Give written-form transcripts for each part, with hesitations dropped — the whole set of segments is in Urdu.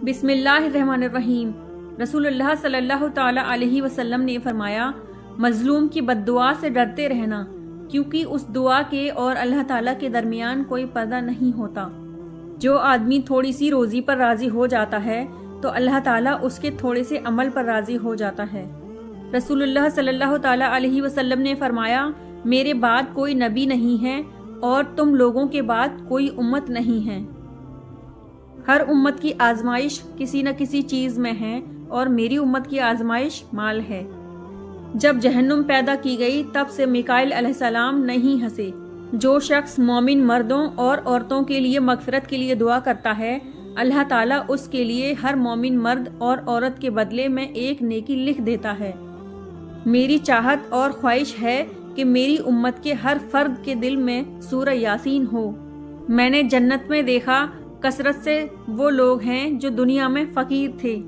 بسم اللہ الرحمن الرحیم۔ رسول اللہ صلی اللہ تعالی علیہ وسلم نے فرمایا، مظلوم کی بد دعا سے ڈرتے رہنا، کیونکہ اس دعا کے اور اللہ تعالیٰ کے درمیان کوئی پردہ نہیں ہوتا۔ جو آدمی تھوڑی سی روزی پر راضی ہو جاتا ہے تو اللہ تعالیٰ اس کے تھوڑے سے عمل پر راضی ہو جاتا ہے۔ رسول اللہ صلی اللہ تعالی علیہ وسلم نے فرمایا، میرے بعد کوئی نبی نہیں ہے اور تم لوگوں کے بعد کوئی امت نہیں ہے۔ ہر امت کی آزمائش کسی نہ کسی چیز میں ہے اور میری امت کی آزمائش مال ہے۔ جب جہنم پیدا کی گئی تب سے میکائیل علیہ السلام نہیں ہنسے۔ جو شخص مومن مردوں اور عورتوں کے لیے مغفرت کے لیے دعا کرتا ہے، اللہ تعالیٰ اس کے لیے ہر مومن مرد اور عورت کے بدلے میں ایک نیکی لکھ دیتا ہے۔ میری چاہت اور خواہش ہے کہ میری امت کے ہر فرد کے دل میں سورہ یاسین ہو۔ میں نے جنت میں دیکھا کثرت سے وہ لوگ ہیں جو دنیا میں فقیر تھے۔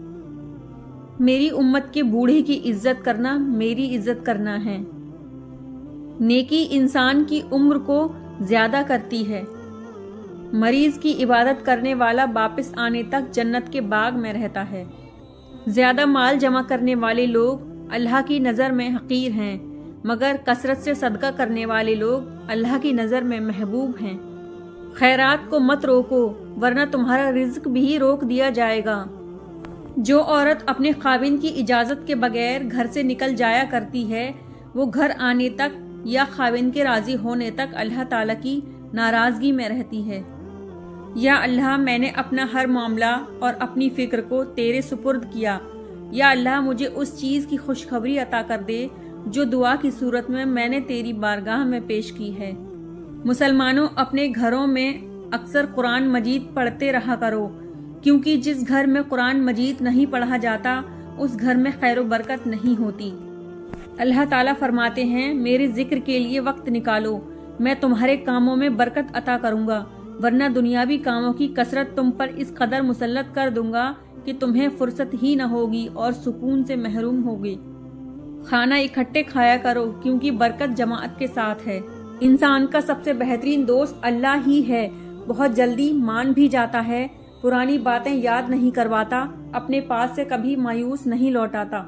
میری امت کے بوڑھے کی عزت کرنا میری عزت کرنا ہے۔ نیکی انسان کی عمر کو زیادہ کرتی ہے۔ مریض کی عبادت کرنے والا واپس آنے تک جنت کے باغ میں رہتا ہے۔ زیادہ مال جمع کرنے والے لوگ اللہ کی نظر میں حقیر ہیں، مگر کثرت سے صدقہ کرنے والے لوگ اللہ کی نظر میں محبوب ہیں۔ خیرات کو مت روکو ورنہ تمہارا رزق بھی روک دیا جائے گا۔ جو عورت اپنے خاوند کی اجازت کے بغیر گھر سے نکل جایا کرتی ہے، وہ گھر آنے تک یا خاوند کے راضی ہونے تک اللہ تعالیٰ کی ناراضگی میں رہتی ہے۔ یا اللہ، میں نے اپنا ہر معاملہ اور اپنی فکر کو تیرے سپرد کیا۔ یا اللہ، مجھے اس چیز کی خوشخبری عطا کر دے جو دعا کی صورت میں نے تیری بارگاہ میں پیش کی ہے۔ مسلمانوں، اپنے گھروں میں اکثر قرآن مجید پڑھتے رہا کرو، کیونکہ جس گھر میں قرآن مجید نہیں پڑھا جاتا اس گھر میں خیر و برکت نہیں ہوتی۔ اللہ تعالیٰ فرماتے ہیں، میرے ذکر کے لیے وقت نکالو، میں تمہارے کاموں میں برکت عطا کروں گا، ورنہ دنیاوی کاموں کی کثرت تم پر اس قدر مسلط کر دوں گا کہ تمہیں فرصت ہی نہ ہوگی اور سکون سے محروم ہوگی۔ کھانا اکٹھے کھایا کرو، کیونکہ برکت جماعت کے ساتھ ہے۔ انسان کا سب سے بہترین دوست اللہ ہی ہے۔ بہت جلدی مان بھی جاتا ہے، پرانی باتیں یاد نہیں کرواتا، اپنے پاس سے کبھی مایوس نہیں لوٹاتا۔